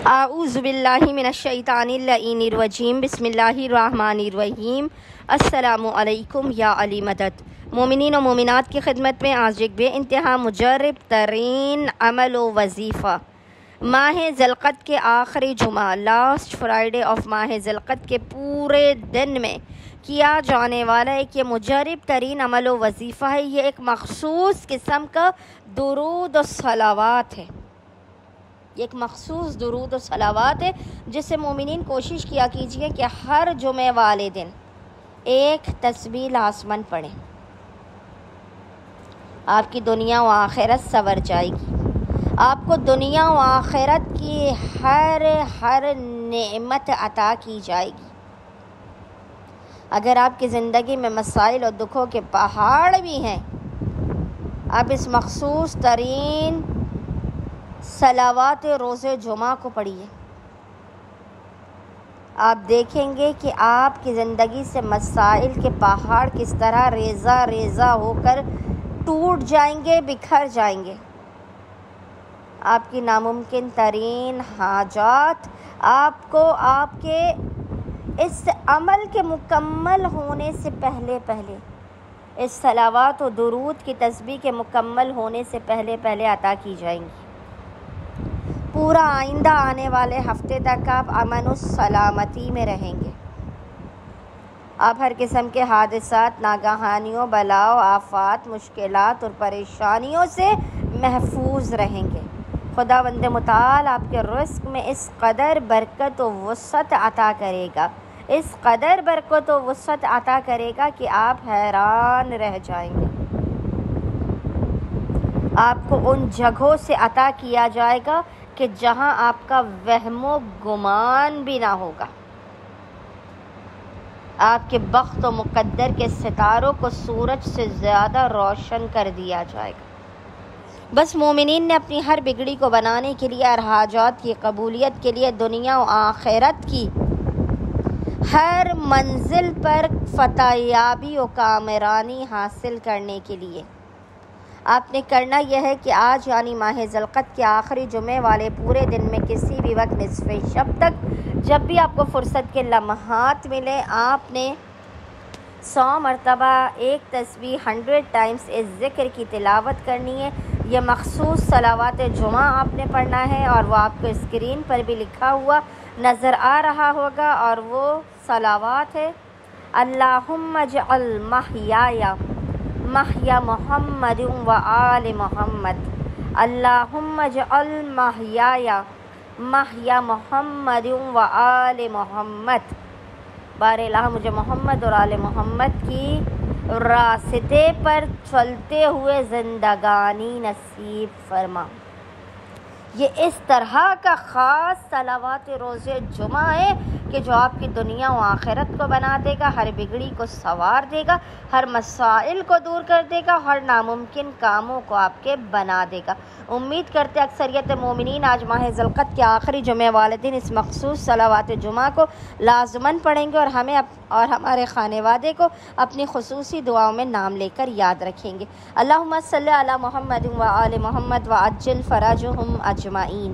اعوذ باللہ من الشیطان الرجیم بسم اللہ الرحمن الرحیم۔ السلام علیکم یا علی مدد۔ مومنین و مومنات کی خدمت میں آج ایک بے انتہا مجرب ترین عمل و وظیفہ ماہ ذی القعدہ کے آخری جمعہ لاسٹ فرائیڈے آف ماہ ذی القعدہ کے پورے دن میں کیا جانے والا ایک یہ مجرب ترین عمل و وظیفہ ہے۔ یہ ایک مخصوص قسم کا درود و صلوات ہے، یہ ایک مخصوص درود و صلوات ہے جسے مومنین کوشش کیا کیجئے کہ ہر جمعے والے دن ایک تسبیح لازماً پڑھیں۔ آپ کی دنیا و آخرت سنور جائے گی، آپ کو دنیا و آخرت کی ہر نعمت عطا کی جائے گی۔ اگر آپ کی زندگی میں مسائل اور دکھوں کے پہاڑ بھی ہیں، آپ اس مخصوص ترین صلوات روز جمعہ کو پڑھیے، آپ دیکھیں گے کہ آپ کی زندگی سے مسائل کے پہاڑ کس طرح ریزہ ریزہ ہو کر ٹوٹ جائیں گے، بکھر جائیں گے۔ آپ کی ناممکن ترین حاجات آپ کو آپ کے اس عمل کے مکمل ہونے سے پہلے اس صلوات و درود کی تسبیح کے مکمل ہونے سے پہلے عطا کی جائیں گی۔ پورا آئندہ آنے والے ہفتے تک آپ امن و سلامتی میں رہیں گے۔ آپ ہر قسم کے حادثات، ناگہانیوں، بلاؤ، آفات، مشکلات اور پریشانیوں سے محفوظ رہیں گے۔ خداوند متعال آپ کے رزق میں اس قدر برکت و وسعت عطا کرے گا، اس قدر برکت و وسعت عطا کرے گا کہ آپ حیران رہ جائیں گے۔ آپ کو ان جگہوں سے عطا کیا جائے گا کہ جہاں آپ کا وہم و گمان بھی نہ ہوگا۔ آپ کے بخت و مقدر کے ستاروں کو سورج سے زیادہ روشن کر دیا جائے گا۔ بس مومنین نے اپنی ہر بگڑی کو بنانے کے لیے اور حاجات کی قبولیت کے لیے دنیا و آخرت کی ہر منزل پر فتح یابی و کامرانی حاصل کرنے کے لیے آپ نے کرنا یہ ہے کہ آج یعنی ماہ ذی القعدہ کے آخری جمعے والے پورے دن میں کسی بھی وقت نصف شب تک جب بھی آپ کو فرصت کے لمحات ملے، آپ نے 100 مرتبہ ایک تسبیح 100 ٹائمز اس ذکر کی تلاوت کرنی ہے۔ یہ مخصوص صلوات جمعہ آپ نے پڑھنا ہے اور وہ آپ کو اسکرین پر بھی لکھا ہوا نظر آ رہا ہوگا، اور وہ صلوات ہے: اللہم اجعل محیایا محیا محمد و آل محمد، اللہم اجعل محیایا محیا محمد و آل محمد، بار الہ مجھے محمد اور آل محمد کی راستے پر چلتے ہوئے زندگانی نصیب فرما۔ یہ اس طرح کا خاص صلوات روز جمعہ ہے کہ جو آپ کی دنیا و آخرت کو بنا دے گا، ہر بگڑی کو سنوار دے گا، ہر مسائل کو دور کر دے گا، ہر ناممکن کاموں کو آپ کے بنا دے گا۔ امید کرتے اکثریت مومنین آج ماہ ذی القعدہ کے آخری جمعے والے دن اس مخصوص صلوات جمعہ کو لازماً پڑھیں گے اور ہمیں اور ہمارے خانوادے کو اپنی خصوصی دعاؤں میں نام لے کر یاد رکھیں گے۔ اللہم صلی علی محمد و آل محمد و عجل فرجہم اجمعین۔